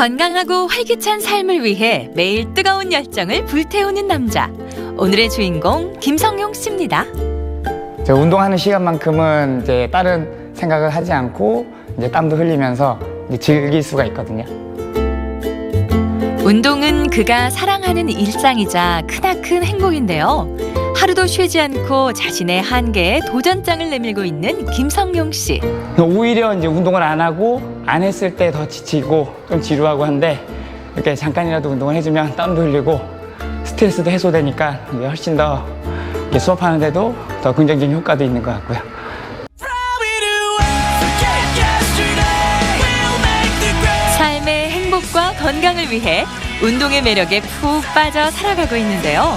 건강하고 활기찬 삶을 위해 매일 뜨거운 열정을 불태우는 남자. 오늘의 주인공 김성용 씨입니다. 제가 운동하는 시간만큼은 이제 다른 생각을 하지 않고 이제 땀도 흘리면서 이제 즐길 수가 있거든요. 운동은 그가 사랑하는 일상이자 크나큰 행복인데요. 하루도 쉬지 않고 자신의 한계에 도전장을 내밀고 있는 김성용 씨. 오히려 이제 운동을 안 하고 안 했을 때 더 지치고 좀 지루하고 한데 이렇게 잠깐이라도 운동을 해주면 땀도 흘리고 스트레스도 해소되니까 이제 훨씬 더 수업하는데도 더 긍정적인 효과도 있는 것 같고요. 삶의 행복과 건강을 위해 운동의 매력에 푹 빠져 살아가고 있는데요.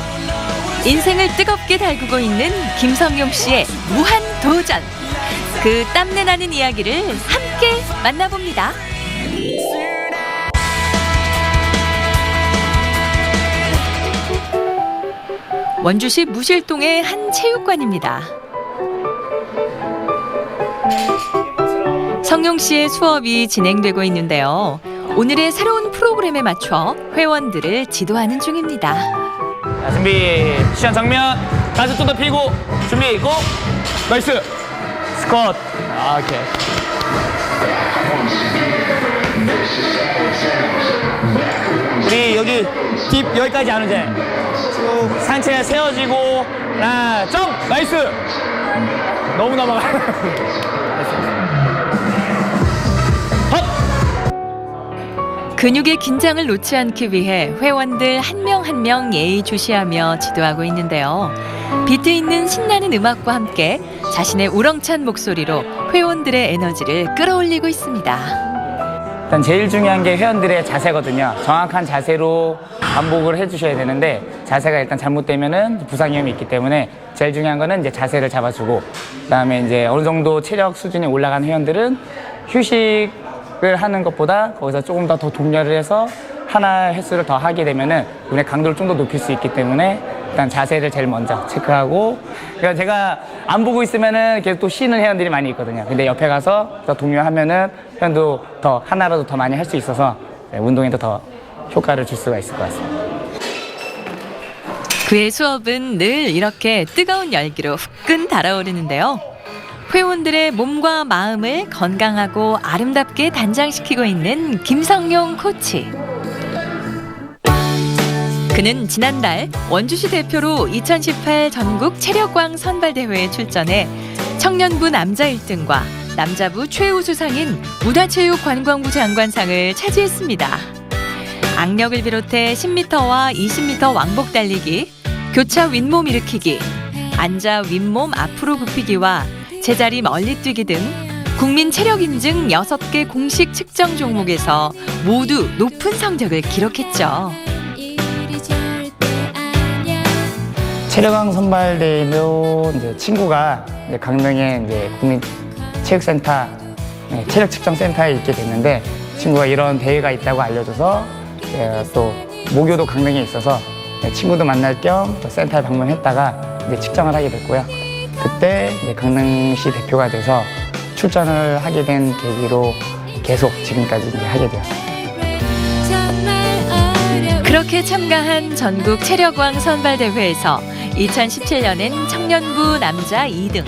인생을 뜨겁게 달구고 있는 김성용 씨의 무한 도전. 그 땀내 나는 이야기를 함께 만나봅니다. 원주시 무실동의 한 체육관입니다. 성용 씨의 수업이 진행되고 있는데요. 오늘의 새로운 프로그램에 맞춰 회원들을 지도하는 중입니다. 자, 준비, 시간 정면, 가슴 좀 더 펴고, 준비, 고! 나이스! 스쿼트. 오케이. 우리 여기 딥 여기까지 안 오지? 쭉 상체 세워지고, 하나, 점! 나이스! 너무 넘어가. 근육의 긴장을 놓지 않기 위해 회원들 한 명 한 명 예의주시하며 지도하고 있는데요. 비트 있는 신나는 음악과 함께 자신의 우렁찬 목소리로 회원들의 에너지를 끌어올리고 있습니다. 일단 제일 중요한 게 회원들의 자세거든요. 정확한 자세로 반복을 해주셔야 되는데 자세가 일단 잘못되면은 부상 위험이 있기 때문에 제일 중요한 거는 이제 자세를 잡아주고 그다음에 이제 어느 정도 체력 수준이 올라간 회원들은 휴식을 하는 것보다 거기서 조금 더 독려를 해서 하나 횟수를 더 하게 되면은 눈의 강도를 좀 더 높일 수 있기 때문에 일단 자세를 제일 먼저 체크하고 그러니까 제가 안 보고 있으면은 계속 또 쉬는 회원들이 많이 있거든요. 근데 옆에 가서 더 독려하면은 회원도 더 하나라도 더 많이 할 수 있어서 운동에도 더 효과를 줄 수가 있을 것 같습니다. 그의 수업은 늘 이렇게 뜨거운 열기로 후끈 달아오르는데요. 회원들의 몸과 마음을 건강하고 아름답게 단장시키고 있는 김성용 코치. 그는 지난달 원주시 대표로 2018 전국 체력광 선발대회에 출전해 청년부 남자 1등과 남자부 최우수상인 문화체육관광부 장관상을 차지했습니다. 악력을 비롯해 10m와 20m 왕복 달리기, 교차 윗몸 일으키기, 앉아 윗몸 앞으로 굽히기와 제자리 멀리 뛰기 등 국민 체력 인증 6개 공식 측정 종목에서 모두 높은 성적을 기록했죠. 체력왕 선발대회도 이제 친구가 이제 강릉에 이제 국민 체육센터 체력 측정 센터에 있게 됐는데 친구가 이런 대회가 있다고 알려줘서 또 모교도 강릉에 있어서 친구도 만날 겸 또 센터에 방문했다가 이제 측정을 하게 됐고요. 그때 이제 강릉시 대표가 돼서 출전을 하게 된 계기로 계속 지금까지 이제 하게 되었습니다. 그렇게 참가한 전국 체력왕 선발대회에서 2017년엔 청년부 남자 2등,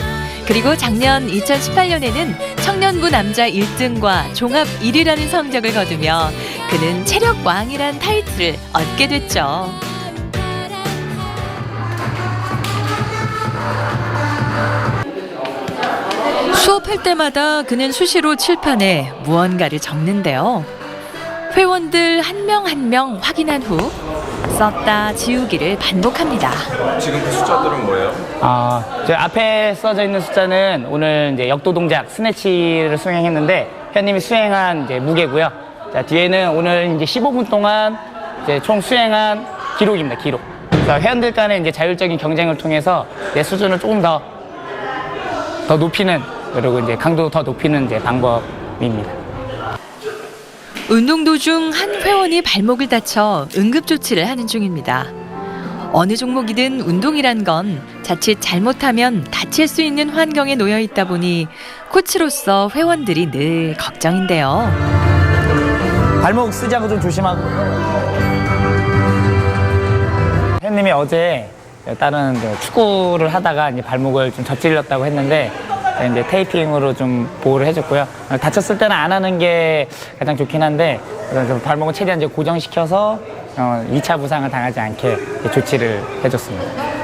그리고 작년 2018년에는 청년부 남자 1등과 종합 1위라는 성적을 거두며 그는 체력왕이란 타이틀을 얻게 됐죠. 수업할 때마다 그는 수시로 칠판에 무언가를 적는데요. 회원들 한 명 한 명 확인한 후 썼다 지우기를 반복합니다. 지금 그 숫자들은 뭐예요? 저 앞에 써져 있는 숫자는 오늘 이제 역도 동작 스네치를 수행했는데 회원님이 수행한 이제 무게고요. 자, 뒤에는 오늘 이제 15분 동안 이제 총 수행한 기록입니다. 기록. 그래서 회원들 간의 이제 자율적인 경쟁을 통해서 내 수준을 조금 더 높이는 그리고 이제 강도 더 높이는 이제 방법입니다. 운동 도중 한 회원이 발목을 다쳐 응급조치를 하는 중입니다. 어느 종목이든 운동이란 건 자칫 잘못하면 다칠 수 있는 환경에 놓여 있다 보니 코치로서 회원들이 늘 걱정인데요. 발목 쓰자고 좀 조심하고. 회원님이 어제 다른 축구를 하다가 이제 발목을 좀 저찔렀다고 했는데 이제 테이핑으로 좀 보호를 해줬고요. 다쳤을 때는 안 하는 게 가장 좋긴 한데 그래서 발목을 최대한 이제 고정시켜서 2차 부상을 당하지 않게 조치를 해줬습니다.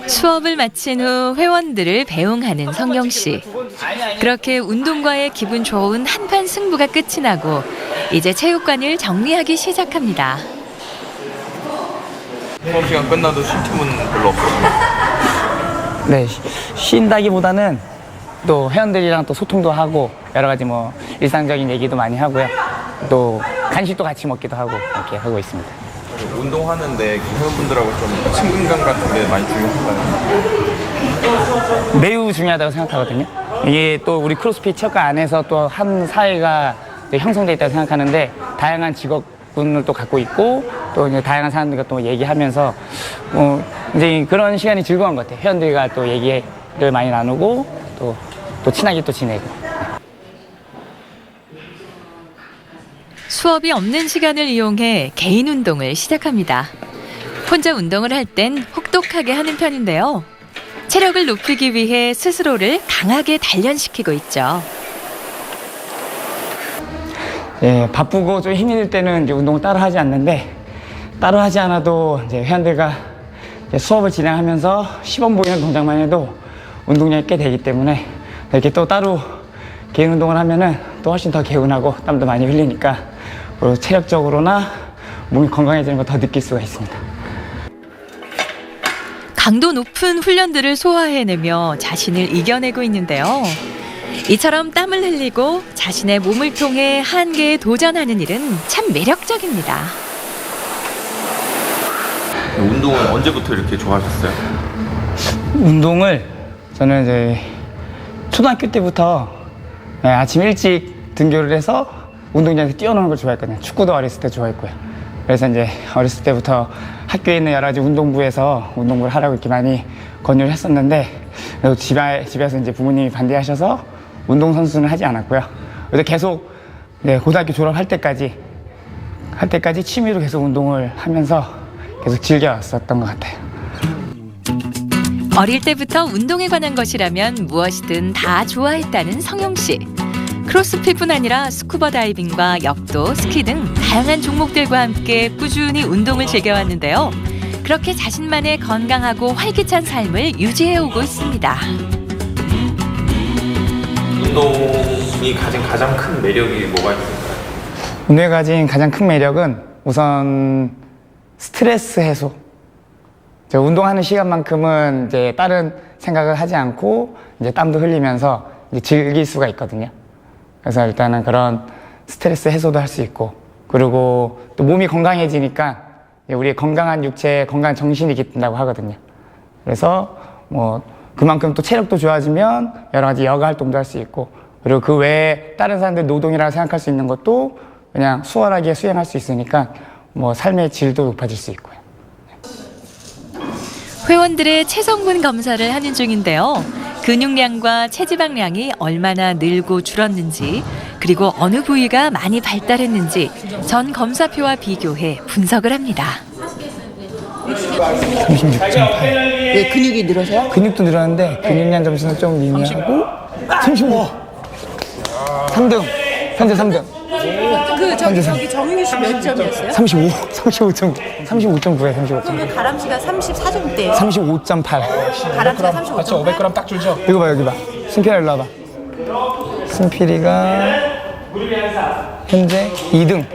수업을 마친 후 회원들을 배웅하는 성경 씨. 그렇게 운동과의 기분 좋은 한판 승부가 끝이 나고 이제 체육관을 정리하기 시작합니다. 수업 시간 끝나도 쉴 틈은 별로 없어요. 네, 쉰다기보다는 또 회원들이랑 또 소통도 하고 여러 가지 뭐 일상적인 얘기도 많이 하고요. 또 간식도 같이 먹기도 하고 이렇게 하고 있습니다. 운동하는데 회원분들하고 좀 친근감 같은 게 많이 중요한가요? 매우 중요하다고 생각하거든요. 이게 또 우리 크로스핏 체육관 안에서 또 한 사회가 형성되어 있다고 생각하는데 다양한 직업군을 또 갖고 있고 또 이제 다양한 사람들과 또 얘기하면서 이제 그런 시간이 즐거운 것 같아요. 회원들과 또 얘기를 많이 나누고 또 친하게 또 지내고. 수업이 없는 시간을 이용해 개인 운동을 시작합니다. 혼자 운동을 할 땐 혹독하게 하는 편인데요. 체력을 높이기 위해 스스로를 강하게 단련시키고 있죠. 예, 바쁘고 좀 힘이 들 때는 이제 운동을 따로 하지 않는데 따로 하지 않아도 이제 회원들과 이제 수업을 진행하면서 시범 보이는 동작만 해도 운동량이 꽤 되기 때문에 이렇게 또 따로 개인 운동을 하면은 또 훨씬 더 개운하고 땀도 많이 흘리니까 그리고 체력적으로나 몸이 건강해지는 걸 더 느낄 수가 있습니다. 강도 높은 훈련들을 소화해내며 자신을 이겨내고 있는데요. 이처럼 땀을 흘리고 자신의 몸을 통해 한계에 도전하는 일은 참 매력적입니다. 운동은 언제부터 이렇게 좋아하셨어요? 운동을 저는 이제 초등학교 때부터 아침 일찍 등교를 해서 운동장에서 뛰어노는 걸 좋아했거든요. 축구도 어렸을 때 좋아했고요. 그래서 이제 어렸을 때부터 학교에 있는 여러 가지 운동부에서 운동부를 하라고 이렇게 많이 권유를 했었는데 그래도 집에서 이제 부모님이 반대하셔서 운동선수는 하지 않았고요. 그래서 계속 고등학교 졸업할 때까지 취미로 계속 운동을 하면서 계속 즐겨왔었던 것 같아요. 어릴 때부터 운동에 관한 것이라면 무엇이든 다 좋아했다는 성용 씨. 크로스핏뿐 아니라 스쿠버 다이빙과 역도, 스키 등 다양한 종목들과 함께 꾸준히 운동을 즐겨왔는데요. 그렇게 자신만의 건강하고 활기찬 삶을 유지해오고 있습니다. 운동이 가진 가장 큰 매력이 뭐가 있을까요? 운동에 가진 가장 큰 매력은 우선 스트레스 해소. 운동하는 시간만큼은 이제 다른 생각을 하지 않고 이제 땀도 흘리면서 이제 즐길 수가 있거든요. 그래서 일단은 그런 스트레스 해소도 할 수 있고 그리고 또 몸이 건강해지니까 우리의 건강한 육체, 건강한 정신이 깃든다고 하거든요. 그래서 뭐 그만큼 또 체력도 좋아지면 여러 가지 여가 활동도 할 수 있고 그리고 그 외에 다른 사람들 노동이라고 생각할 수 있는 것도 그냥 수월하게 수행할 수 있으니까 뭐 삶의 질도 높아질 수 있고요. 회원들의 체성분 검사를 하는 중인데요. 근육량과 체지방량이 얼마나 늘고 줄었는지 그리고 어느 부위가 많이 발달했는지 전 검사표와 비교해 분석을 합니다. 36.8. 왜 근육이 늘어서요? 근육도 늘었는데 근육량 점수는 좀 미미하고 35. 3등. 현재 3등. 저기 정윤희 씨 몇 점이었어요? 35.9에 35.9. 가람 씨가 34점대. 35.8. 가람 씨가 35점. 500g 딱 줄죠? 이거 봐, 여기 봐. 승필아, 일로 와봐. 승필이가 현재 2등.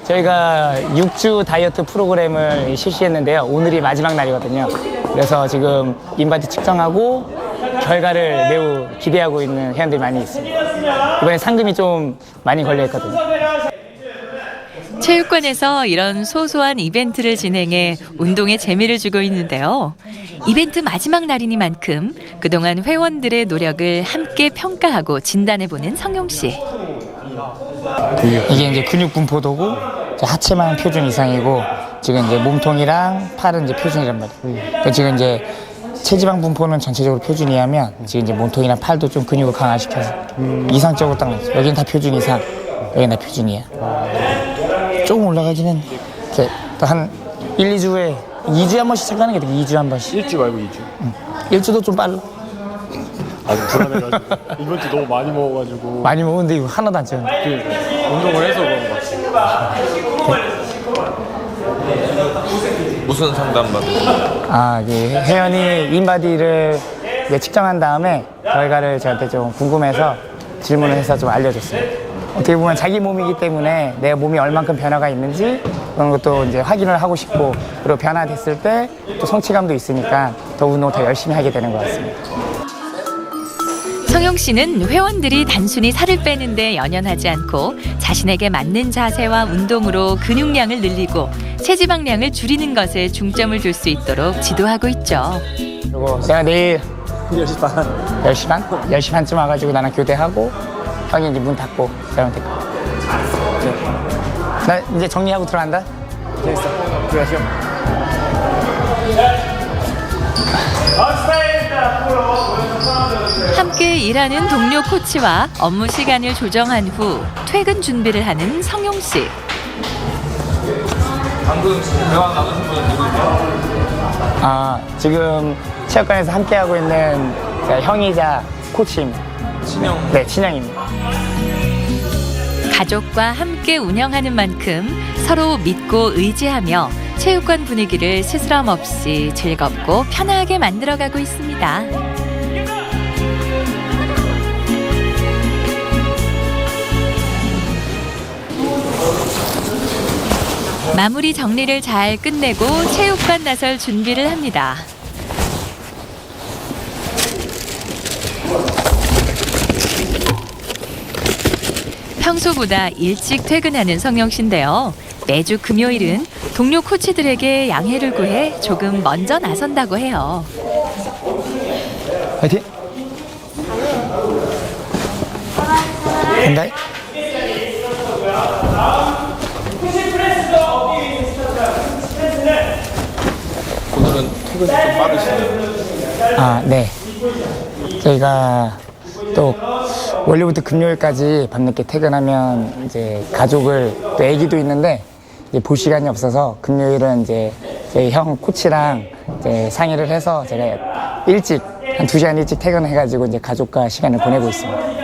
저희가 6주 다이어트 프로그램을 실시했는데요. 오늘이 마지막 날이거든요. 그래서 지금 인바디 측정하고 결과를 매우 기대하고 있는 회원들이 많이 있습니다. 이번에 상금이 좀 많이 걸려있거든요. 체육관에서 이런 소소한 이벤트를 진행해 운동에 재미를 주고 있는데요. 이벤트 마지막 날이니만큼 그동안 회원들의 노력을 함께 평가하고 진단해보는 성용 씨. 이게 이제 근육 분포도고 하체만 표준 이상이고 지금 이제 몸통이랑 팔은 이제 표준이란 말이에요. 그러니까 지금 이제 체지방 분포는 전체적으로 표준이하면 지금 이제 몸통이랑 팔도 좀 근육을 강화시켜서 이상적으로 딱 나죠. 여기는 다 표준 이상. 여기 나 표준이야. 조금 올라가지는 이렇게 한 1, 2주에 2주에 한 번씩 체크하는 게 돼. 2주에 한 번씩. 1주 말고 2주. 1주도 좀 빨라. 아주 불안해가지고 이번 주 너무 많이 먹어가지고 많이 먹었는데 이거 하나도 안 쪄요. 운동을 해서 그런 것 같아요. 무슨 상담 받으세요? 아, 혜연이 인바디를 이제 측정한 다음에 결과를 저한테 좀 궁금해서 질문을 해서 좀 알려줬어요. 어떻게 보면 자기 몸이기 때문에 내 몸이 얼만큼 변화가 있는지 그런 것도 이제 확인을 하고 싶고, 그리고 변화됐을 때 또 성취감도 있으니까 더 운동 더 열심히 하게 되는 것 같습니다. 성용 씨는 회원들이 단순히 살을 빼는데 연연하지 않고 자신에게 맞는 자세와 운동으로 근육량을 늘리고 체지방량을 줄이는 것에 중점을 둘 수 있도록 지도하고 있죠. 그리고 내가 내일 10시 반. 10시 반? 10시 반쯤 와가지고 나랑 교대하고 형이 이제 문 닫고 저한테 나 이제 정리하고 들어간다? 재밌어. 들어가시죠. 함께 일하는 동료 코치와 업무 시간을 조정한 후 퇴근 준비를 하는 성용 씨. 방금 대화 나누신 분은 누구세요? 아, 지금 체육관에서 함께하고 있는 형이자 코치입니다. 친형. 네, 친형입니다. 가족과 함께 운영하는 만큼 서로 믿고 의지하며 체육관 분위기를 스스럼 없이 즐겁고 편하게 만들어가고 있습니다. 마무리 정리를 잘 끝내고 체육관 나설 준비를 합니다. 평소보다 일찍 퇴근하는 성영 씨인데요. 매주 금요일은 동료 코치들에게 양해를 구해 조금 먼저 나선다고 해요. 화이팅! 간다. 오늘은 퇴근이 좀 빠르시네요. 아, 네. 저희가 또 월요일부터 금요일까지 밤늦게 퇴근하면 이제 가족을 또 애기도 있는데 이제 볼 시간이 없어서 금요일은 이제 저희 형 코치랑 이제 상의를 해서 제가 일찍 한 2시간 일찍 퇴근해가지고 이제 가족과 시간을 보내고 있습니다.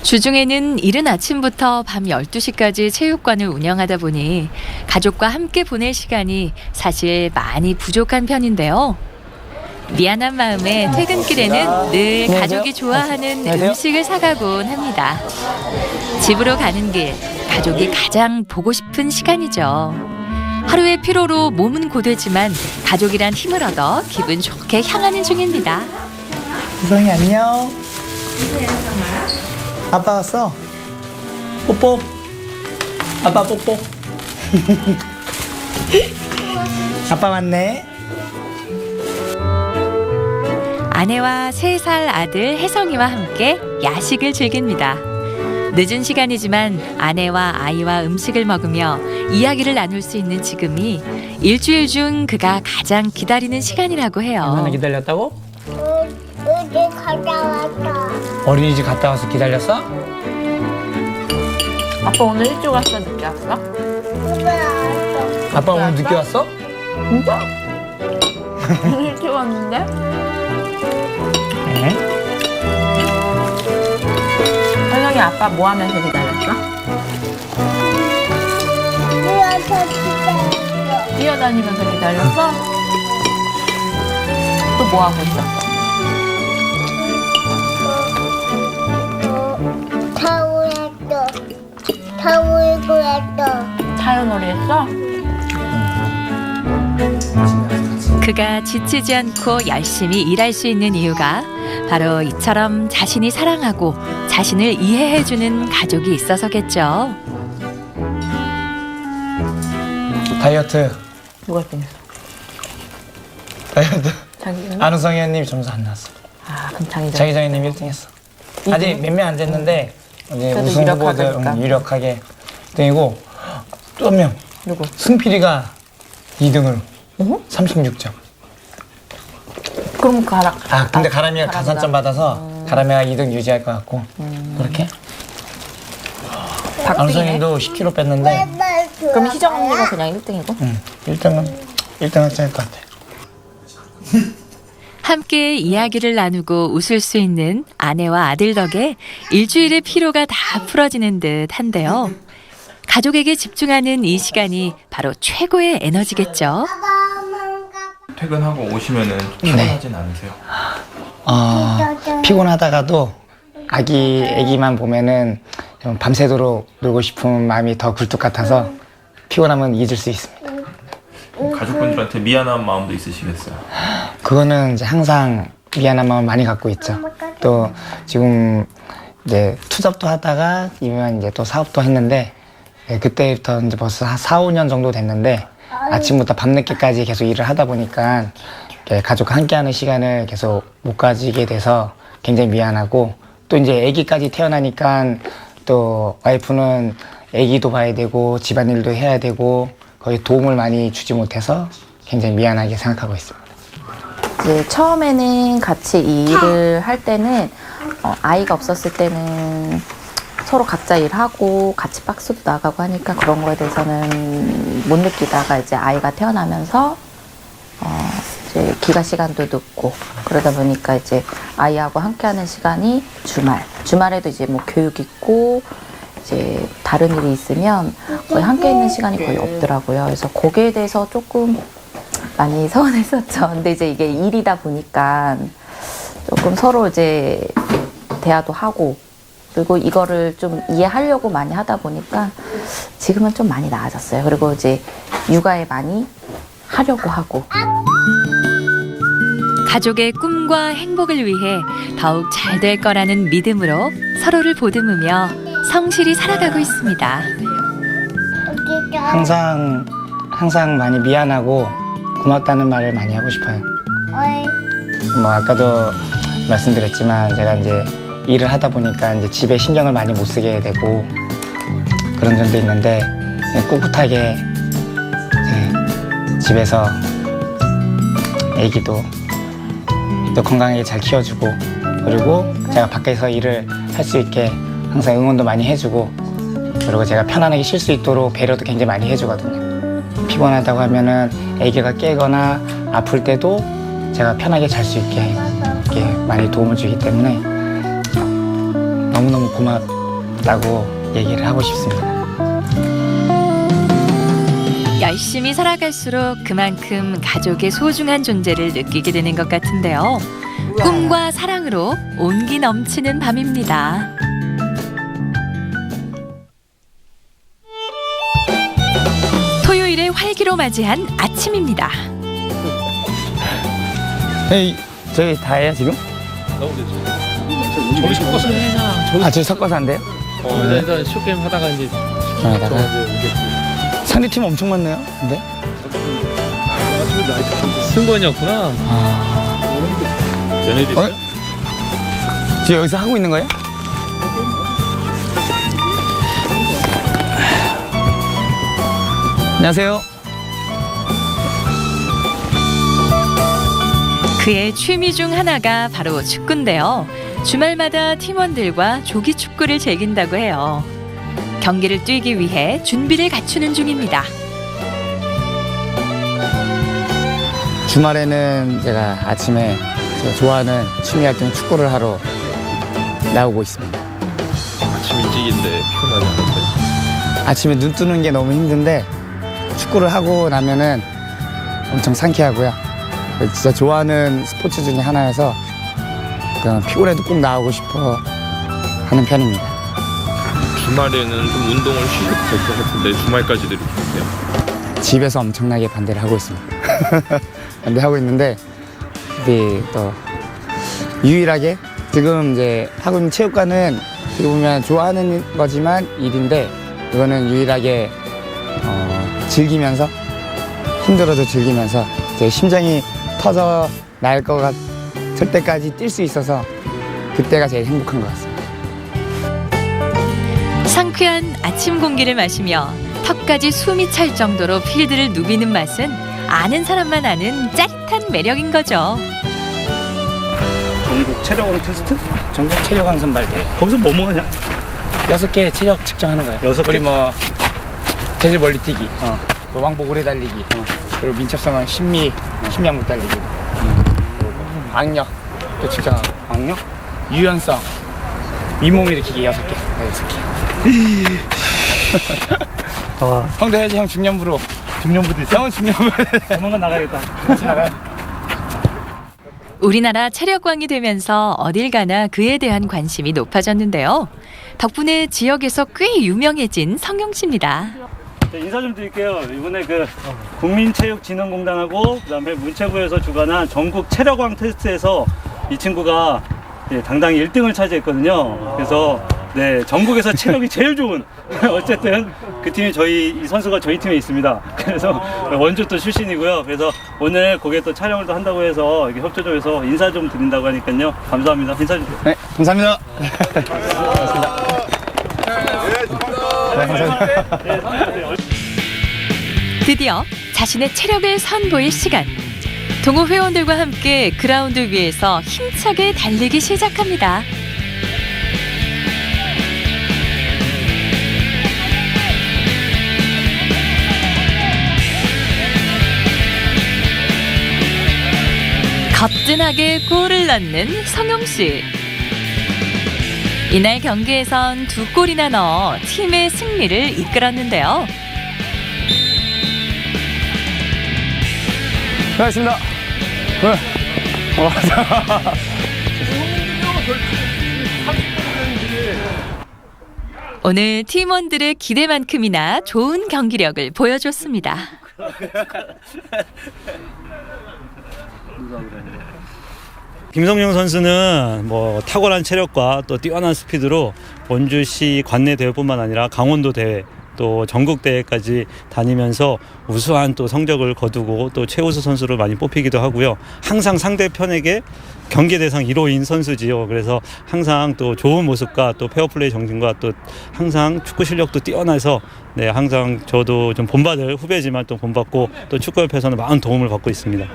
주중에는 이른 아침부터 밤 12시까지 체육관을 운영하다 보니 가족과 함께 보낼 시간이 사실 많이 부족한 편인데요. 미안한 마음에 퇴근길에는 늘 가족이 좋아하는 음식을 사가곤 합니다. 집으로 가는 길, 가족이 가장 보고 싶은 시간이죠. 하루의 피로로 몸은 고되지만 가족이란 힘을 얻어 기분 좋게 향하는 중입니다. 우성이 안녕. 아빠 왔어. 뽀뽀. 아빠 뽀뽀. 아빠 왔네. 아내와 3살 아들 혜성이와 함께 야식을 즐깁니다. 늦은 시간이지만 아내와 아이와 음식을 먹으며 이야기를 나눌 수 있는 지금이 일주일 중 그가 가장 기다리는 시간이라고 해요. 얼마나 기다렸다고? 어디 갔다 왔다. 어린이집 갔다 와서 기다렸어? 아빠 오늘 일찍 왔어, 늦게 왔어? 아빠 오늘 늦게 왔어? 진짜? 일찍 왔는데? 네. 현영이 아빠 뭐 하면서 기다렸어? 뛰어다니면서 기다렸어? 또 뭐 하고 있었어? 타오르고 했어. 차연놀이 했어? 그가 지치지 않고 열심히 일할 수 있는 이유가 바로 이처럼 자신이 사랑하고 자신을 이해해주는 가족이 있어서겠죠. 다이어트. 누가 했어? 다이어트. 자기는? 안우성 의원님 점수 안 나왔어. 아, 그럼 장희정. 장희정님 1등 했어. 아직 몇 명 안 됐는데 이제 그래도 우승 후보들 유력하니까. 유력하게 1등이고 또 한 명. 누구? 승필이가 2등으로 36점. 그럼 가라. 아 근데 가람이가 가산점 받아서 가람이가 2등 유지할 것 같고 그렇게? 박빙이네. 10kg 뺐는데 그럼 희정 언니가 그냥 1등이고? 1등 확정일 것 같아요. 함께 이야기를 나누고 웃을 수 있는 아내와 아들 덕에 일주일의 피로가 다 풀어지는 듯 한데요. 가족에게 집중하는 이 시간이 바로 최고의 에너지겠죠. 퇴근하고 오시면은 피곤하진 않으세요? 피곤하다가도 애기만 보면은 좀 밤새도록 놀고 싶은 마음이 더 굴뚝 같아서 피곤함은 잊을 수 있습니다. 가족분들한테 미안한 마음도 있으시겠어요? 그거는 이제 항상 미안한 마음 많이 갖고 있죠. 또 지금 이제 투잡도 하다가 이면 이제 또 사업도 했는데 그때부터 이제 벌써 한 4, 5년 정도 됐는데 아침부터 밤늦게까지 계속 일을 하다 보니까 가족과 함께하는 시간을 계속 못 가지게 돼서 굉장히 미안하고 또 이제 아기까지 태어나니까 또 와이프는 아기도 봐야 되고 집안일도 해야 되고 거의 도움을 많이 주지 못해서 굉장히 미안하게 생각하고 있습니다. 이제 처음에는 같이 이 일을 할 때는 아이가 없었을 때는 서로 각자 일하고 같이 박스도 나가고 하니까 그런 거에 대해서는 못 느끼다가 이제 아이가 태어나면서 이제 기가 시간도 늦고 그러다 보니까 이제 아이하고 함께하는 시간이 주말에도 이제 뭐 교육 있고 이제 다른 일이 있으면 거의 함께 있는 시간이 거의 없더라고요. 그래서 거기에 대해서 조금 많이 서운했었죠. 근데 이제 이게 일이다 보니까 조금 서로 이제 대화도 하고 그리고 이거를 좀 이해하려고 많이 하다 보니까 지금은 좀 많이 나아졌어요. 그리고 이제 육아에 많이 하려고 하고. 가족의 꿈과 행복을 위해 더욱 잘 될 거라는 믿음으로 서로를 보듬으며 성실히 살아가고 있습니다. 항상 많이 미안하고 고맙다는 말을 많이 하고 싶어요. 뭐 아까도 말씀드렸지만 제가 이제 일을 하다 보니까 이제 집에 신경을 많이 못 쓰게 되고 그런 점도 있는데 꿋꿋하게 집에서 아기도 또 건강하게 잘 키워주고 그리고 제가 밖에서 일을 할 수 있게 항상 응원도 많이 해주고 그리고 제가 편안하게 쉴 수 있도록 배려도 굉장히 많이 해주거든요. 피곤하다고 하면은 아기가 깨거나 아플 때도 제가 편하게 잘 수 있게 이렇게 많이 도움을 주기 때문에 너무너무 고맙다고 얘기를 하고 싶습니다. 열심히 살아갈수록 그만큼 가족의 소중한 존재를 느끼게 되는 것 같은데요. 꿈과 사랑으로 온기 넘치는 밤입니다. 토요일에 활기로 맞이한 아침입니다. 저희 다 해요 지금? 저기 섞어서 해놔. 저희 섞어서 한대요? 일단 쇼게임 하다가 이제 상대팀 엄청 많네요. 근데? 승관이었구나. 연애도 있어요? 지금 여기서 하고 있는 거예요? 안녕하세요. 그의 취미 중 하나가 바로 축구인데요. 주말마다 팀원들과 조기 축구를 즐긴다고 해요. 경기를 뛰기 위해 준비를 갖추는 중입니다. 주말에는 제가 아침에 제가 좋아하는 취미 활동 축구를 하러 나오고 있습니다. 아침 일찍인데 피곤하지 않으세요? 아침에 눈 뜨는 게 너무 힘든데 축구를 하고 나면은 엄청 상쾌하고요. 진짜 좋아하는 스포츠 중에 하나여서 그냥 피곤해도 꼭 나오고 싶어 하는 편입니다. 주말에는 좀 운동을 쉬셔도 될 것 같은데 주말까지도 이렇게 하세요? 집에서 엄청나게 반대를 하고 있습니다. 반대하고 있는데 또 유일하게 지금 이제 하고 있는 체육관은 어떻게 보면 좋아하는 거지만 일인데 이거는 유일하게 즐기면서 힘들어도 즐기면서 제 심장이 터져 날 것 같을 때까지 뛸 수 있어서 그때가 제일 행복한 것 같습니다. 상쾌한 아침 공기를 마시며 턱까지 숨이 찰 정도로 필드를 누비는 맛은 아는 사람만 아는 짜릿한 매력인 거죠. 전국 체력으로 테스트? 전국 체력왕 선발대. 거기서 뭐 하냐? 6개 체력 측정하는 거예요. 6개? 우리 뭐 제일 멀리 뛰기, 또 왕복 오래 달리기, 그리고 민첩성은 10미항목 달리기, 그리고 악력 또 측정하고, 악력? 유연성, 윗몸 일으키기 6개. 와, 형도 해야지. 형 중년부로. 중년부도 있어? 형은 중년부. 조만간 나가야겠다. 같이 나가요. 우리나라 체력광이 되면서 어딜 가나 그에 대한 관심이 높아졌는데요. 덕분에 지역에서 꽤 유명해진 성용 씨입니다. 네, 인사 좀 드릴게요. 이번에 그 국민체육진흥공단하고 그다음에 문체부에서 주관한 전국 체력왕 테스트에서 이 친구가 당당히 1등을 차지했거든요. 그래서 네, 전국에서 체력이 제일 좋은 어쨌든 그 팀이 이 선수가 저희 팀에 있습니다. 그래서 원주 또 출신이고요. 그래서 오늘 거기에 또 촬영을 또 한다고 해서 이렇게 협조 좀 해서 인사 좀 드린다고 하니까요. 감사합니다. 인사 좀. 네, 감사합니다. 드디어 자신의 체력을 선보일 시간. 동호 회원들과 함께 그라운드 위에서 힘차게 달리기 시작합니다. 거뜬하게 골을 넣는 성용 씨. 이날 경기에선 2골이나 넣어 팀의 승리를 이끌었는데요. 수고하셨습니다. 오늘 팀원들의 기대만큼이나 좋은 경기력을 보여줬습니다. 김성용 선수는 뭐 탁월한 체력과 또 뛰어난 스피드로 원주시 관내 대회뿐만 아니라 강원도 대회 또 전국 대회까지 다니면서 우수한 또 성적을 거두고 또 최우수 선수로 많이 뽑히기도 하고요. 항상 상대편에게 경계 대상 1호인 선수지요. 그래서 항상 또 좋은 모습과 또 페어플레이 정신과 또 항상 축구 실력도 뛰어나서 네, 항상 저도 좀 본받을 후배지만 또 본받고 또 축구협회에서는 많은 도움을 받고 있습니다.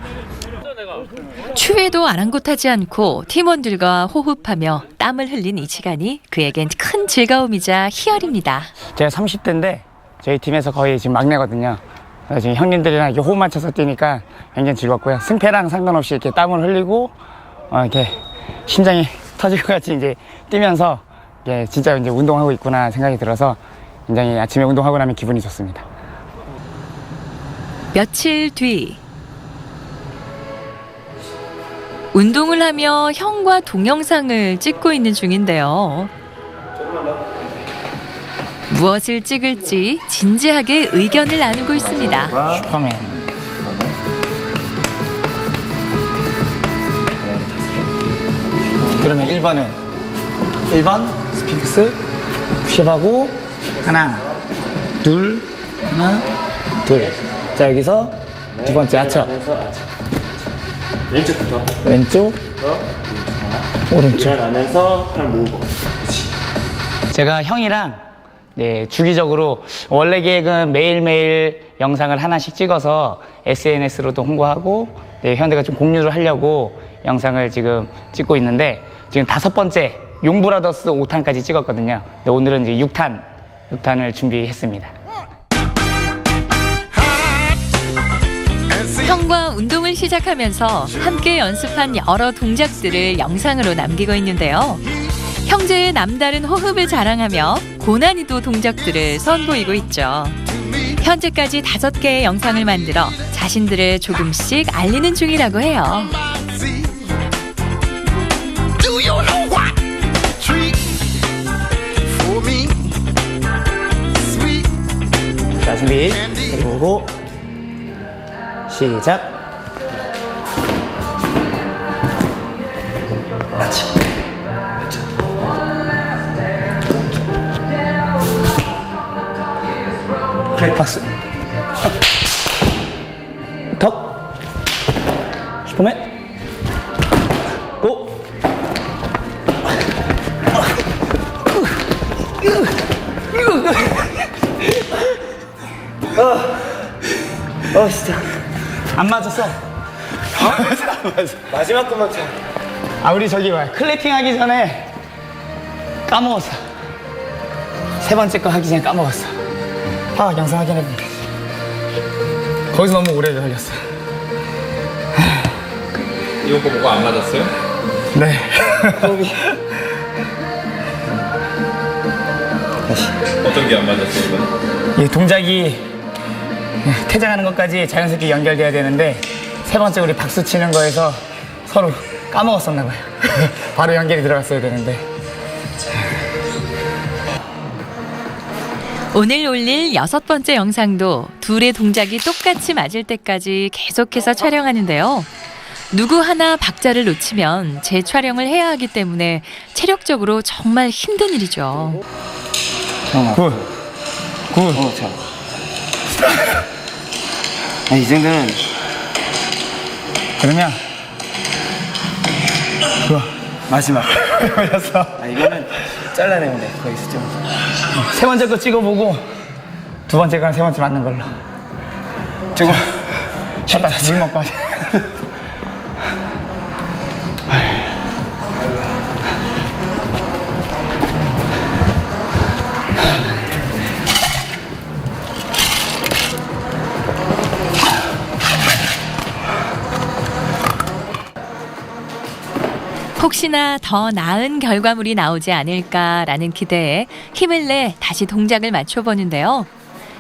추위도 아랑곳하지 않고 팀원들과 호흡하며 땀을 흘린 이 시간이 그에겐 큰 즐거움이자 희열입니다. 제가 30대인데 저희 팀에서 거의 지금 막내거든요. 그래서 지금 형님들이랑 이렇게 호흡 맞춰서 뛰니까 굉장히 즐겁고요. 승패랑 상관없이 이렇게 땀을 흘리고 이렇게 심장이 터질 것 같이 이제 뛰면서 이게 진짜 이제 운동하고 있구나 생각이 들어서 굉장히 아침에 운동하고 나면 기분이 좋습니다. 며칠 뒤 운동을 하며 형과 동영상을 찍고 있는 중인데요. 무엇을 찍을지 진지하게 의견을 나누고 있습니다. 슈퍼맨. 그러면 1번은 1번 스핑크스 푸시업하고 하나 둘. 자, 여기서 두 번째 하체. 왼쪽 오른쪽 안에서 팔 모으고. 제가 형이랑 주기적으로 원래 계획은 매일매일 영상을 하나씩 찍어서 SNS로도 홍보하고 회원들과 좀 공유를 하려고 영상을 지금 찍고 있는데 지금 5번째 용브라더스 5탄까지 찍었거든요. 근데 오늘은 이제 6탄을 준비했습니다. 형과 운동을 시작하면서 함께 연습한 여러 동작들을 영상으로 남기고 있는데요. 형제의 남다른 호흡을 자랑하며 고난이도 동작들을 선보이고 있죠. 현재까지 5개의 영상을 만들어 자신들을 조금씩 알리는 중이라고 해요. 자, 준비. 그리고 시작. 박스. 턱. 슈퍼맨. 고. 진짜. 안 맞았어. 마지막 것만 쳐. 우리 저기 클래핑 하기 전에 까먹었어. 세 번째 거 하기 전에 까먹었어. 영상 확인해보면 되지. 거기서 너무 오래 걸렸어. 이거 보고 안 맞았어요? 네. 어떤 게 안 맞았어요, 이번에? 이 동작이 퇴장하는 것까지 자연스럽게 연결돼야 되는데 세 번째 우리 박수 치는 거에서 서로 까먹었었나 봐요. 바로 연결이 들어갔어야 되는데. 오늘 올릴 6번째 영상도 둘의 동작이 똑같이 맞을 때까지 계속해서 촬영하는데요. 누구 하나 박자를 놓치면 재촬영을 해야 하기 때문에 체력적으로 정말 힘든 일이죠. 굿. 자. 아, 이 정도는 그러면 마지막. 걸렸어. 아, 이거는 잘라내면 돼. 거의 수정. 세 번째 거 찍어보고 두 번째 거랑 세 번째 맞는 걸로. 저거 쉬었다 물 먹고 하자. 혹시나 더 나은 결과물이 나오지 않을까라는 기대에 힘을 내 다시 동작을 맞춰보는데요.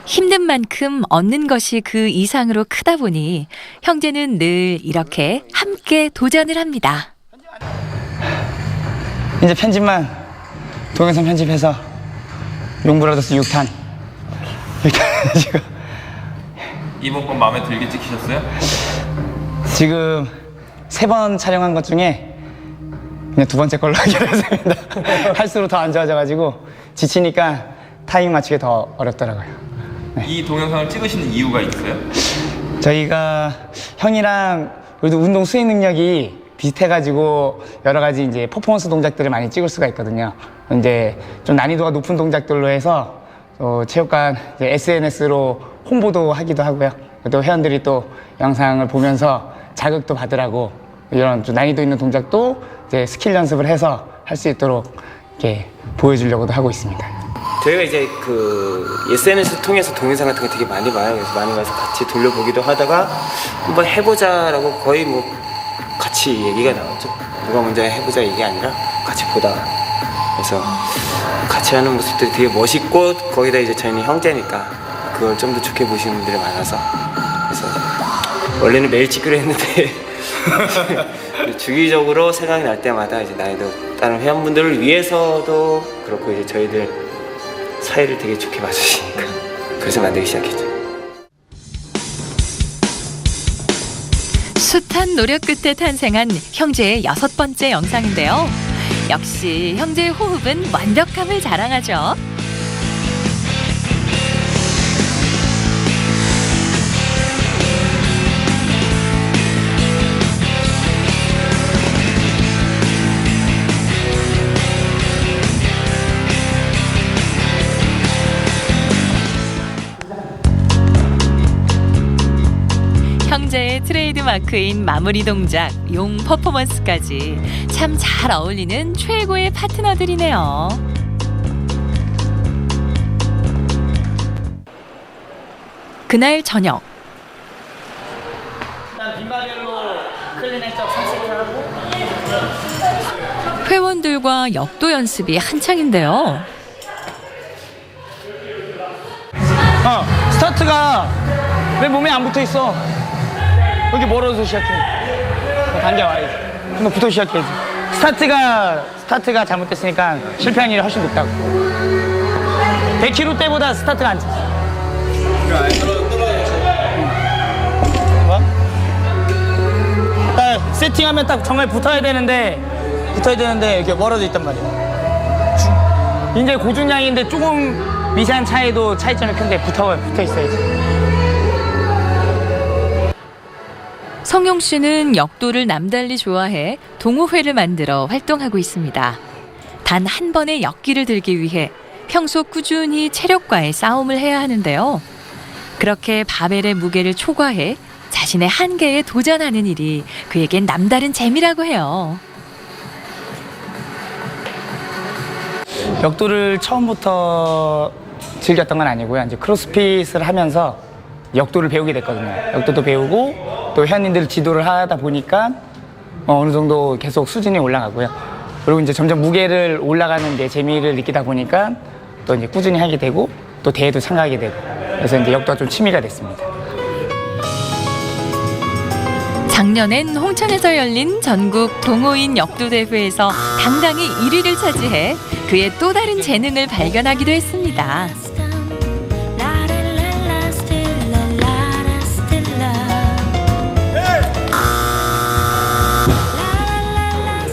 힘든 만큼 얻는 것이 그 이상으로 크다 보니 형제는 늘 이렇게 함께 도전을 합니다. 이제 편집만 동영상 편집해서 용브라더스 6탄 지금 이번 건 마음에 들게 찍히셨어요? 지금 3번 촬영한 것 중에 그냥 두 번째 걸로 하기로 했습니다. 할수록 더 안 좋아져가지고 지치니까 타이밍 맞추기 더 어렵더라고요. 이 동영상을 찍으시는 이유가 있어요? 저희가 형이랑 우리도 운동 수행 능력이 비슷해가지고 여러 가지 이제 퍼포먼스 동작들을 많이 찍을 수가 있거든요. 이제 좀 난이도가 높은 동작들로 해서 체육관 이제 SNS로 홍보도 하기도 하고요. 또 회원들이 또 영상을 보면서 자극도 받으라고 이런 좀 난이도 있는 동작도 이제 스킬 연습을 해서 할 수 있도록 이렇게 보여주려고도 하고 있습니다. 저희가 이제 그 SNS 통해서 동영상 같은 거 되게 많이 봐요. 그래서 많이 봐서 같이 돌려보기도 하다가 한번 해보자라고 거의 뭐 같이 얘기가 나왔죠. 누가 먼저 해보자 얘기 아니라 같이 보다가 그래서 같이 하는 모습들이 되게 멋있고 거기다 이제 저희는 형제니까 그걸 좀 더 좋게 보시는 분들이 많아서 그래서 원래는 매일 찍기로 했는데 주기적으로 생각이 날 때마다 이제 나이도 다른 회원분들을 위해서도 그렇고 이제 저희들 사이를 되게 좋게 봐주시니까 그래서 만들기 시작했죠. 숱한 노력 끝에 탄생한 형제의 6번째 영상인데요. 역시 형제의 호흡은 완벽함을 자랑하죠. 형제의 트레이드 마크인 마무리 동작, 용 퍼포먼스까지 참 잘 어울리는 최고의 파트너들이네요. 그날 저녁. 회원들과 역도 연습이 한창인데요. 스타트가 왜 몸에 안 붙어 있어? 여기 멀어서 시작해. 당겨와야지. 한번 붙어 시작해야지. 스타트가 잘못됐으니까 실패한 일이 훨씬 높다고. 100kg 때보다 스타트가 안 차. 뭐? 딱 세팅하면 딱 정말 붙어야 되는데 이렇게 멀어져 있단 말이야. 이제 고중량인데 조금 미세한 차이도 차이점이 큰데 붙어 있어야지. 성용 씨는 역도를 남달리 좋아해 동호회를 만들어 활동하고 있습니다. 단 한 번의 역기를 들기 위해 평소 꾸준히 체력과의 싸움을 해야 하는데요. 그렇게 바벨의 무게를 초과해 자신의 한계에 도전하는 일이 그에겐 남다른 재미라고 해요. 역도를 처음부터 즐겼던 건 아니고요. 이제 크로스핏을 하면서 역도를 배우게 됐거든요. 역도도 배우고 또 회원님들 지도를 하다 보니까 어느 정도 계속 수준이 올라가고요. 그리고 이제 점점 무게를 올라가는 이제 재미를 느끼다 보니까 또 이제 꾸준히 하게 되고 또 대회도 참가하게 되고 그래서 이제 역도가 좀 취미가 됐습니다. 작년엔 홍천에서 열린 전국 동호인 역도 대회에서 당당히 1위를 차지해 그의 또 다른 재능을 발견하기도 했습니다.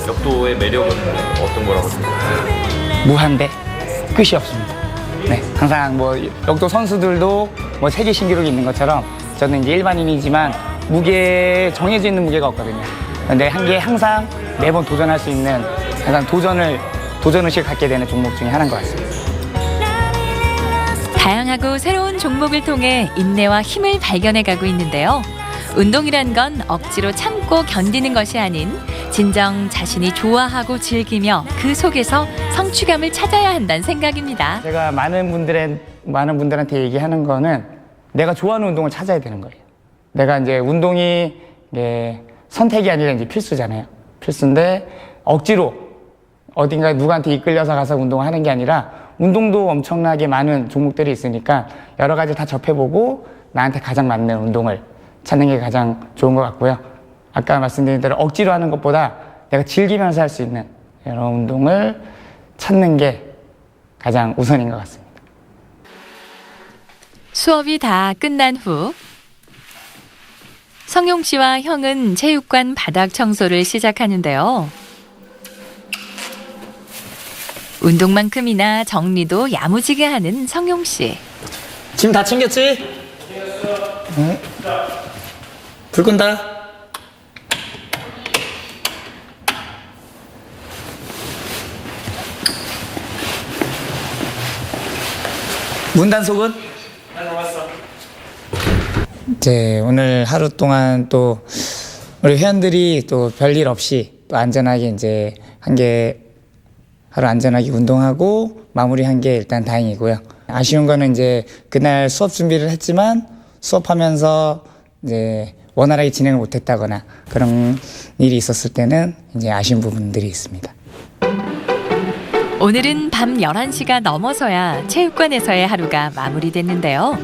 역도의 매력은 어떤 거라고 생각하세요? 무한대 끝이 없습니다. 네, 항상 뭐 역도 선수들도 뭐 세계 신기록이 있는 것처럼 저는 이제 일반인이지만 정해져 있는 무게가 없거든요. 근데 한게 항상 매번 도전할 수 있는 항상 도전 의식을 갖게 되는 종목 중에 하나인 것 같습니다. 다양하고 새로운 종목을 통해 인내와 힘을 발견해가고 있는데요. 운동이란 건 억지로 참고 견디는 것이 아닌 진정 자신이 좋아하고 즐기며 그 속에서 성취감을 찾아야 한다는 생각입니다. 제가 많은 분들한테 얘기하는 거는 내가 좋아하는 운동을 찾아야 되는 거예요. 내가 이제 운동이 선택이 아니라 이제 필수잖아요. 필수인데 억지로 어딘가 누구한테 이끌려서 가서 운동을 하는 게 아니라 운동도 엄청나게 많은 종목들이 있으니까 여러 가지 다 접해보고 나한테 가장 맞는 운동을 찾는 게 가장 좋은 것 같고요. 아까 말씀드린 대로 억지로 하는 것보다 내가 즐기면서 할 수 있는 여러 운동을 찾는 게 가장 우선인 것 같습니다. 수업이 다 끝난 후 성용 씨와 형은 체육관 바닥 청소를 시작하는데요. 운동만큼이나 정리도 야무지게 하는 성용 씨. 짐 다 챙겼지? 응. 불 끈다. 문단속은? 이제 오늘 하루 동안 또 우리 회원들이 또 별일 없이 또 안전하게 이제 하루 안전하게 운동하고 마무리한 게 일단 다행이고요. 아쉬운 거는 이제 그날 수업 준비를 했지만 수업하면서 이제 원활하게 진행을 못했다거나 그런 일이 있었을 때는 이제 아쉬운 부분들이 있습니다. 오늘은 밤 11시가 넘어서야 체육관에서의 하루가 마무리됐는데요.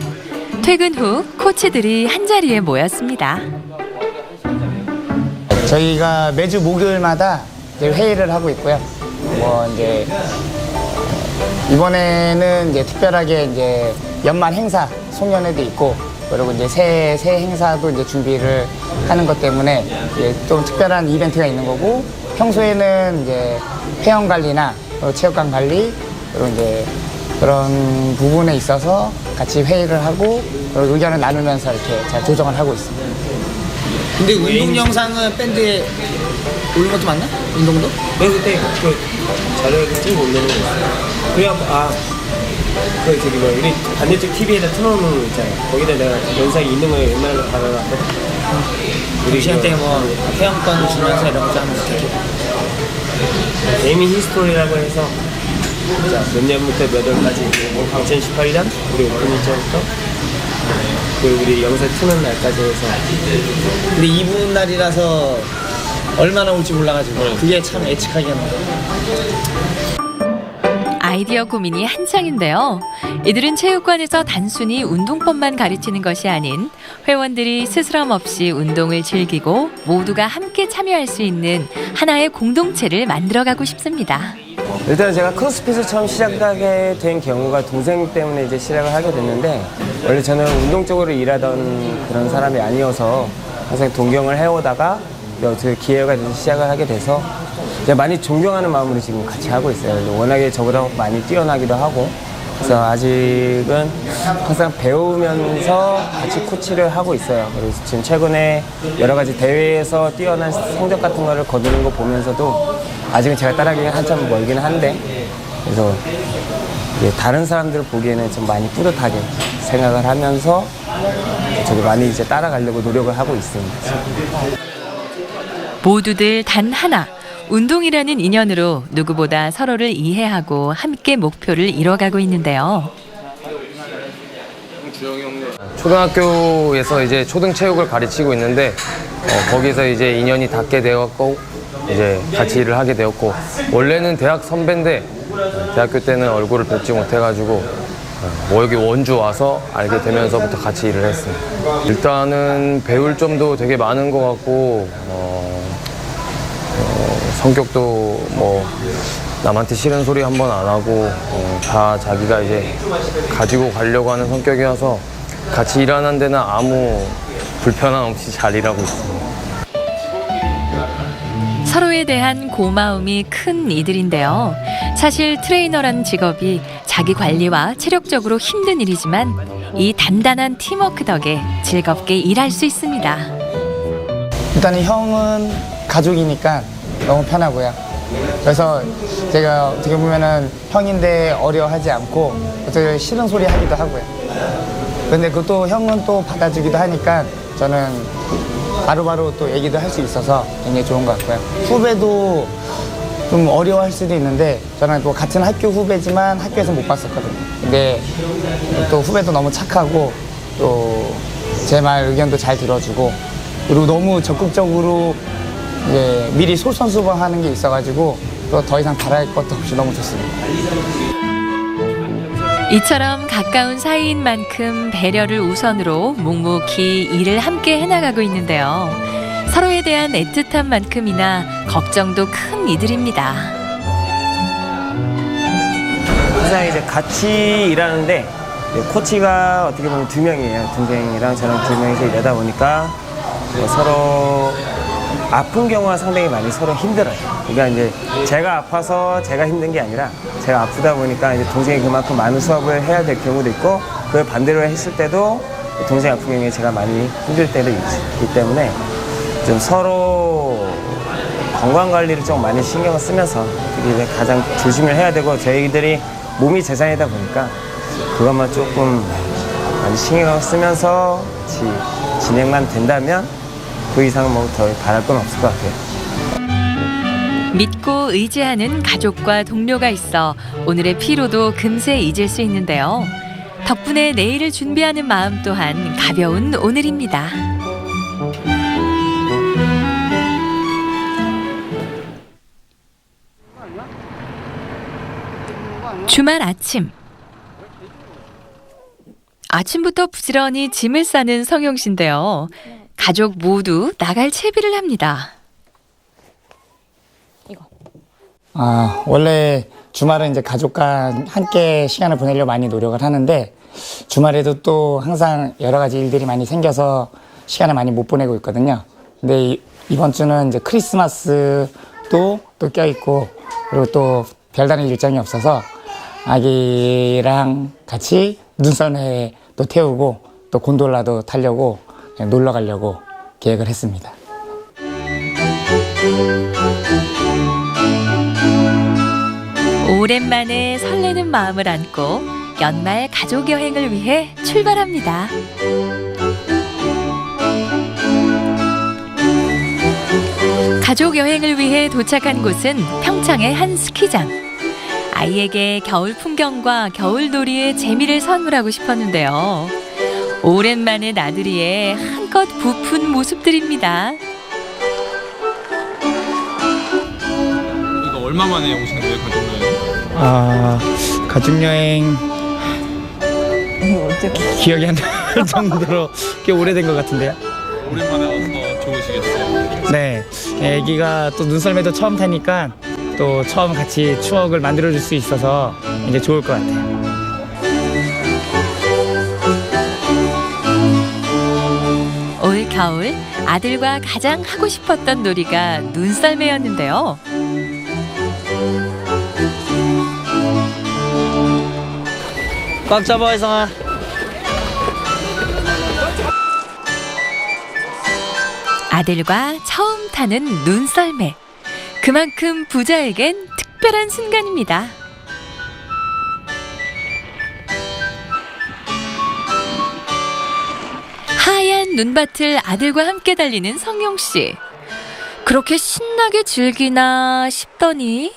퇴근 후 코치들이 한자리에 모였습니다. 저희가 매주 목요일마다 이제 회의를 하고 있고요. 이제 이번에는 이제 특별하게 이제 연말 행사 송년회도 있고 그리고 이제 새해 행사도 이제 준비를 하는 것 때문에 좀 특별한 이벤트가 있는 거고 평소에는 이제 회원 관리나 체육관 관리 그리고 이제 그런 부분에 있어서 같이 회의를 하고 그리고 의견을 나누면서 이렇게 잘 조정을 하고 있습니다. 근데 운동 영상은 밴드에 올린 것도 맞나? 운동도? 네, 그때 그 자료를 찍고 올리는 거 있어요. 그래야 우리 반대쪽 TV에다 틀어놓는 거 있잖아요. 거기다 내가 영상이 있는 거에 옛날에 받아놨고 우리 시간대 뭐 회원권 주면서 이런 거 짜는 거 에이밍 히스토리라고 해서 몇 년부터 몇 월까지 2018년 우리 오픈 일정부터 그리고 우리 영상 트는 날까지 해서 근데 이분 날이라서 얼마나 올지 몰라가지고 그게 참 애측하게 합니다. 아이디어 고민이 한창인데요. 이들은 체육관에서 단순히 운동법만 가르치는 것이 아닌 회원들이 스스럼 없이 운동을 즐기고 모두가 함께 참여할 수 있는 하나의 공동체를 만들어가고 싶습니다. 일단 제가 크로스핏을 처음 시작하게 된 경우가 동생 때문에 이제 시작을 하게 됐는데 원래 저는 운동 쪽으로 일하던 그런 사람이 아니어서 항상 동경을 해오다가 어떻게 기회가 돼서 시작을 하게 돼서 이제 많이 존경하는 마음으로 지금 같이 하고 있어요. 워낙에 저보다 많이 뛰어나기도 하고 그래서 아직은 항상 배우면서 같이 코치를 하고 있어요. 그래서 지금 최근에 여러 가지 대회에서 뛰어난 성적 같은 거를 거두는 거 보면서도 아직은 제가 따라가기가 한참 멀기는 한데 그래서 다른 사람들 보기에는 좀 많이 뿌듯하게 생각을 하면서 저도 많이 이제 따라가려고 노력을 하고 있습니다. 모두들 단 하나, 운동이라는 인연으로 누구보다 서로를 이해하고 함께 목표를 이뤄가고 있는데요. 초등학교에서 이제 초등체육을 가르치고 있는데 거기서 이제 인연이 닿게 되었고 이제 같이 일을 하게 되었고 원래는 대학 선배인데 대학교 때는 얼굴을 뵙지 못해가지고 여기 원주 와서 알게 되면서부터 같이 일을 했습니다. 일단은 배울 점도 되게 많은 것 같고 성격도 뭐 남한테 싫은 소리 한 번 안 하고 다 자기가 이제 가지고 가려고 하는 성격이어서 같이 일하는 데는 아무 불편함 없이 잘 일하고 있습니다. 서로에 대한 고마움이 큰 이들인데요. 사실 트레이너라는 직업이 자기 관리와 체력적으로 힘든 일이지만 이 단단한 팀워크 덕에 즐겁게 일할 수 있습니다. 일단은 형은 가족이니까 너무 편하고요. 그래서 제가 어떻게 보면은 형인데 어려워하지 않고 어떻게 싫은 소리 하기도 하고요. 근데 그것도 형은 또 받아주기도 하니까 저는 바로바로 또 얘기도 할 수 있어서 굉장히 좋은 것 같고요. 후배도 좀 어려워할 수도 있는데 저는 또 같은 학교 후배지만 학교에서 못 봤었거든요. 근데 또 후배도 너무 착하고 또 제 말 의견도 잘 들어주고 그리고 너무 적극적으로 이제 미리 솔선수범하는 게 있어가지고 또 더 이상 바랄 것도 없이 너무 좋습니다. 이처럼 가까운 사이인 만큼 배려를 우선으로 묵묵히 일을 함께 해나가고 있는데요. 서로에 대한 애틋한 만큼이나 걱정도 큰 이들입니다. 항상 이제 같이 일하는데 코치가 어떻게 보면 2명이에요. 동생이랑 저랑 2명이서 일하다 보니까 서로 아픈 경우가 상당히 많이 서로 힘들어요. 그러니까 이제 제가 아파서 제가 힘든 게 아니라 제가 아프다 보니까 이제 동생이 그만큼 많은 수업을 해야 될 경우도 있고 그걸 반대로 했을 때도 동생 아픈 경우에 제가 많이 힘들 때도 있기 때문에 좀 서로 건강 관리를 좀 많이 신경을 쓰면서 그게 가장 조심을 해야 되고 저희들이 몸이 재산이다 보니까 그것만 조금 많이 신경을 쓰면서 진행만 된다면 그 이상은 뭐 더 바랄 건 없을 것 같아요. 믿고 의지하는 가족과 동료가 있어 오늘의 피로도 금세 잊을 수 있는데요. 덕분에 내일을 준비하는 마음 또한 가벼운 오늘입니다. 주말 아침. 아침부터 부지런히 짐을 싸는 성용 씨인데요. 가족 모두 나갈 채비를 합니다. 원래 주말은 이제 가족과 함께 시간을 보내려고 많이 노력을 하는데 주말에도 또 항상 여러 가지 일들이 많이 생겨서 시간을 많이 못 보내고 있거든요. 근데 이번 주는 이제 크리스마스도 또 껴있고 그리고 또 별다른 일정이 없어서 아기랑 같이 눈썰매 또 태우고 또 곤돌라도 타려고 놀러 가려고 계획을 했습니다. 오랜만에 설레는 마음을 안고 연말 가족 여행을 위해 출발합니다. 가족 여행을 위해 도착한 곳은 평창의 한 스키장. 아이에게 겨울 풍경과 겨울놀이의 재미를 선물하고 싶었는데요. 오랜만에 나들이에 한껏 부푼 모습들입니다. 이거 얼마 만에 오신 거예요, 가족여행? 가족여행 기억이 안 날 정도로 꽤 오래된 것 같은데요. 오랜만에 와서 좋으시겠어요? 네, 애기가 또 눈썰매도 처음 타니까 또 처음 같이 추억을 만들어줄 수 있어서 이제 좋을 것 같아요. 올 겨울 아들과 가장 하고 싶었던 놀이가 눈썰매였는데요. 꽉 잡아, 혜성아. 아들과 처음 타는 눈썰매. 그만큼 부자에겐 특별한 순간입니다. 하얀 눈밭을 아들과 함께 달리는 성용 씨. 그렇게 신나게 즐기나 싶더니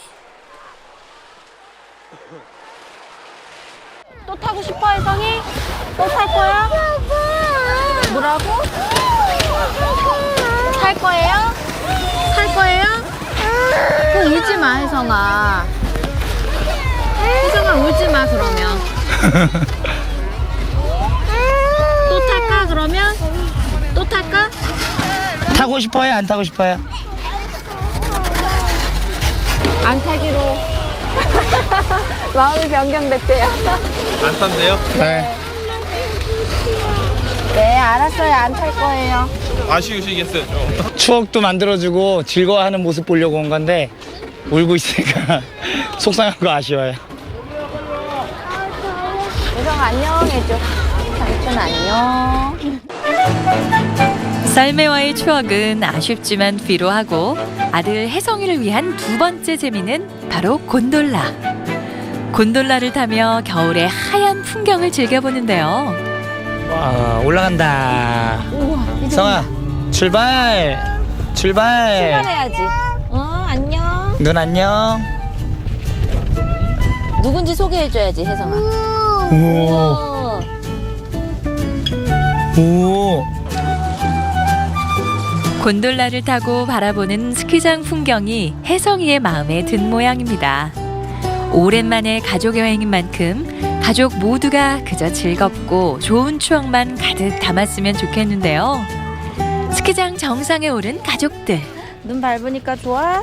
또 타고 싶어, 혜성이? 또 탈 거야? 뭐라고? 탈 거예요? 탈 거예요? 울지 마, 혜성아. 혜성아, 울지 마, 그러면. 또 탈까, 그러면? 또 탈까? 타고 싶어요? 안 타고 싶어요? 안 타기로. 마음이 변경됐대요. 안 탄대요? 네. 네, 알았어요. 안 탈 거예요. 아쉬우시겠어요 좀. 추억도 만들어주고 즐거워하는 모습 보려고 온 건데 울고 있으니까 속상하고 아쉬워요. 혜성아, 안녕 해줘. 삼촌 안녕. 썰매와의 추억은 아쉽지만 비로하고 아들 혜성이를 위한 두 번째 재미는 바로 곤돌라. 곤돌라를 타며 겨울의 하얀 풍경을 즐겨보는데요. 와, 올라간다. 성아, 출발! 출발! 출발해야지. 안녕. 눈 안녕. 누군지 소개해줘야지, 혜성아. 오. 오. 곤돌라를 타고 바라보는 스키장 풍경이 혜성이의 마음에 든 모양입니다. 오랜만에 가족 여행인 만큼 가족 모두가 그저 즐겁고 좋은 추억만 가득 담았으면 좋겠는데요. 스키장 정상에 오른 가족들. 눈 밟으니까 좋아?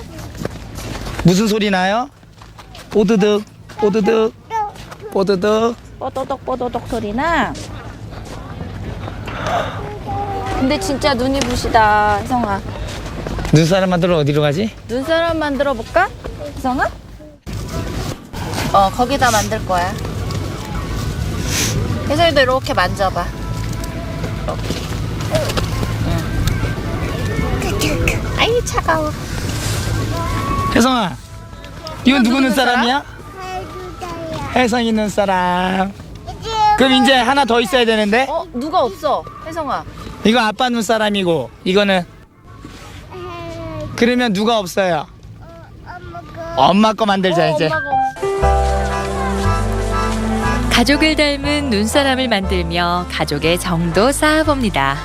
무슨 소리 나요? 뽀드득, 뽀드득, 뽀드득. 뽀도독 뽀도독 소리나? 근데 진짜 눈이 부시다, 혜성아. 눈사람 만들어 어디로 가지? 눈사람 만들어 볼까? 혜성아? 거기다 만들 거야. 혜성이도 이렇게 만져봐. 이렇게. 아이, 차가워. 혜성아, 이건 누구 누구 눈사람이야? 혜성이 눈사람. 그럼 이제 하나 더 있어야 되는데? 누가 없어, 혜성아. 이거 아빠 눈사람이고 이거는? 그러면 누가 없어요? 엄마 거 만들자 이제. 가족을 닮은 눈사람을 만들며 가족의 정도 쌓아봅니다.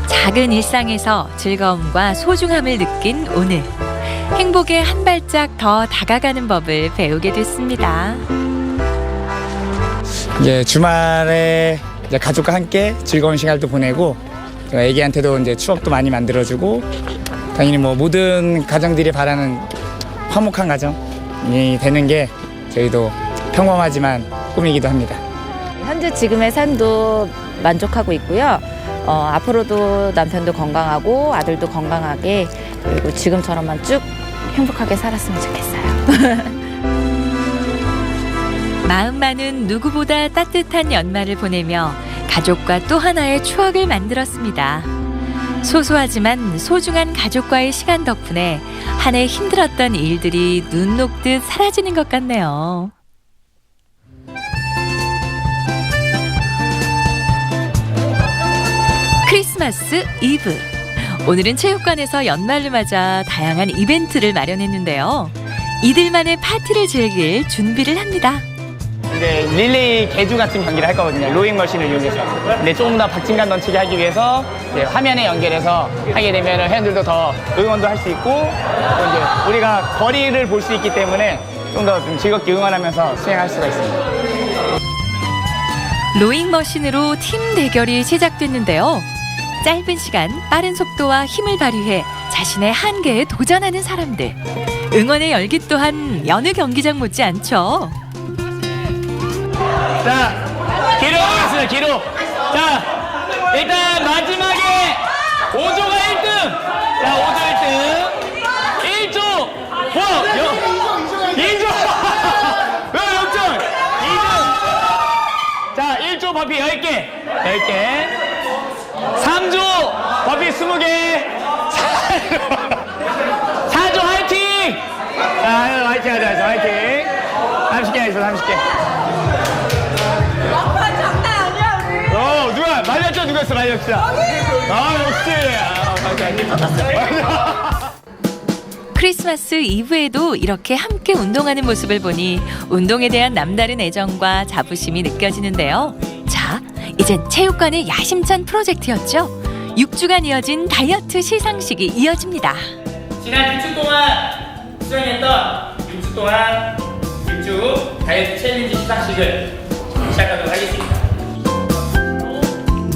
작은 일상에서 즐거움과 소중함을 느낀 오늘. 행복에 한 발짝 더 다가가는 법을 배우게 됐습니다. 이제 주말에 이제 가족과 함께 즐거운 시간도 보내고 애기한테도 이제 추억도 많이 만들어주고 당연히 뭐 모든 가정들이 바라는 화목한 가정이 되는 게 저희도 평범하지만 꿈이기도 합니다. 현재 지금의 삶도 만족하고 있고요. 앞으로도 남편도 건강하고 아들도 건강하게 그리고 지금처럼만 쭉 행복하게 살았으면 좋겠어요. 마음만은 누구보다 따뜻한 연말을 보내며 가족과 또 하나의 추억을 만들었습니다. 소소하지만 소중한 가족과의 시간 덕분에 한 해 힘들었던 일들이 눈 녹듯 사라지는 것 같네요. 크리스마스 이브. 오늘은 체육관에서 연말을 맞아 다양한 이벤트를 마련했는데요. 이들만의 파티를 즐길 준비를 합니다. 이제 릴레이 개주 같은 경기를 할 거거든요. 로잉 머신을 이용해서. 근데 조금 더 박진감 넘치게 하기 위해서 이제 화면에 연결해서 하게 되면 회원들도 더 응원도 할 수 있고 또 이제 우리가 거리를 볼 수 있기 때문에 좀 더 좀 즐겁게 응원하면서 수행할 수가 있습니다. 로잉 머신으로 팀 대결이 시작됐는데요. 짧은 시간 빠른 속도와 힘을 발휘해 자신의 한계에 도전하는 사람들. 응원의 열기 또한 여느 경기장 못지 않죠. 자, 기록 하겠습니다. 기록. 자, 일단 마지막에 5조가 1등. 자, 5조 1등. 1조. 2조. 0점. 2등. 자, 1조 버피 10개. 10개. 3조 버피 20개. 4조 화이팅. 자, 화이팅 하자. 화이팅. 30개 있어. 30개. 누가 말렸죠? 누가 했어? 말렸죠? 역시. 크리스마스 이브에도 이렇게 함께 운동하는 모습을 보니 운동에 대한 남다른 애정과 자부심이 느껴지는데요. 자, 이젠 체육관의 야심찬 프로젝트였죠. 6주간 이어진 다이어트 시상식이 이어집니다. 지난 6주 동안 수행했던 6주 동안 6주 다이어트 챌린지 시상식을 시작하도록 하겠습니다.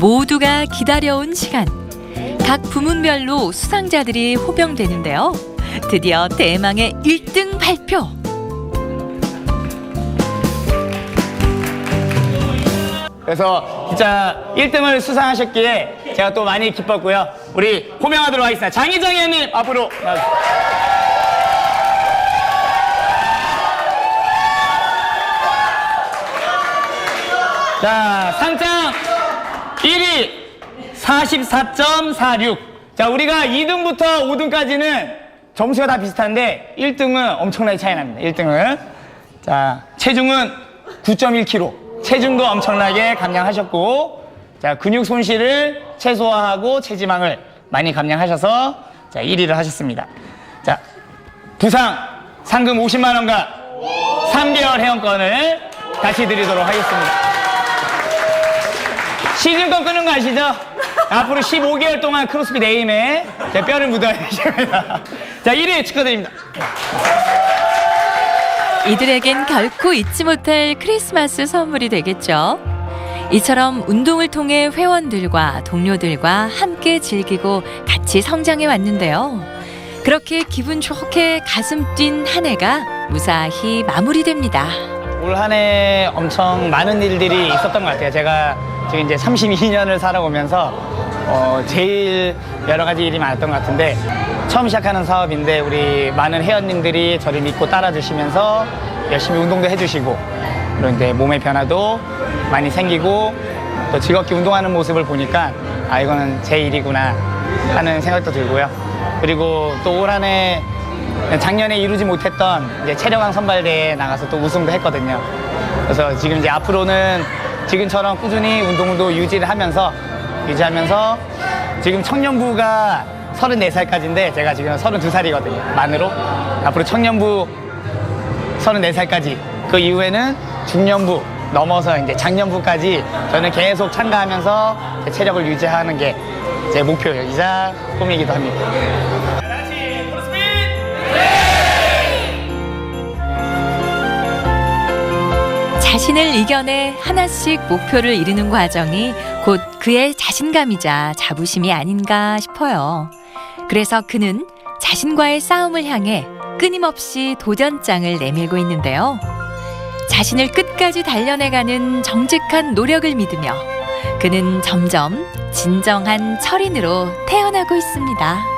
모두가 기다려온 시간. 각 부문별로 수상자들이 호명되는데요. 드디어 대망의 1등 발표. 그래서 진짜 1등을 수상하셨기에 제가 또 많이 기뻤고요. 우리 호명하도록 하겠습니다. 장희정 의원님 앞으로 나와주세요. 자, 상장 1위 44.46. 자, 우리가 2등부터 5등까지는 점수가 다 비슷한데 1등은 엄청나게 차이 납니다. 1등은. 자, 체중은 9.1kg. 체중도 엄청나게 감량하셨고, 자, 근육 손실을 최소화하고 체지방을 많이 감량하셔서 자, 1위를 하셨습니다. 자, 부상 상금 50만 원과 3개월 회원권을 다시 드리도록 하겠습니다. 시즌권 끊는 거 아시죠? 앞으로 15개월 동안 크로스핏 에임에 제 뼈를 묻어야 되십니다. 자, 1위 축하드립니다. 이들에겐 결코 잊지 못할 크리스마스 선물이 되겠죠. 이처럼 운동을 통해 회원들과 동료들과 함께 즐기고 같이 성장해 왔는데요. 그렇게 기분 좋게 가슴 뛴 한 해가 무사히 마무리됩니다. 올 한 해 엄청 많은 일들이 있었던 것 같아요. 제가 지금 이제 32년을 살아오면서 제일 여러 가지 일이 많았던 것 같은데, 처음 시작하는 사업인데 우리 많은 회원님들이 저를 믿고 따라주시면서 열심히 운동도 해주시고, 그런데 몸의 변화도 많이 생기고 또 즐겁게 운동하는 모습을 보니까 아, 이거는 제 일이구나 하는 생각도 들고요. 그리고 또 올 한 해 작년에 이루지 못했던 이제 체력왕 선발대회에 나가서 또 우승도 했거든요. 그래서 지금 이제 앞으로는 지금처럼 꾸준히 운동도 유지하면서 지금 청년부가 34살까지인데 제가 지금 32살이거든요. 만으로. 앞으로 청년부 34살까지, 그 이후에는 중년부 넘어서 이제 장년부까지 저는 계속 참가하면서 제 체력을 유지하는 게 제 목표이자 꿈이기도 합니다. 자신을 이겨내 하나씩 목표를 이루는 과정이 곧 그의 자신감이자 자부심이 아닌가 싶어요. 그래서 그는 자신과의 싸움을 향해 끊임없이 도전장을 내밀고 있는데요. 자신을 끝까지 단련해가는 정직한 노력을 믿으며 그는 점점 진정한 철인으로 태어나고 있습니다.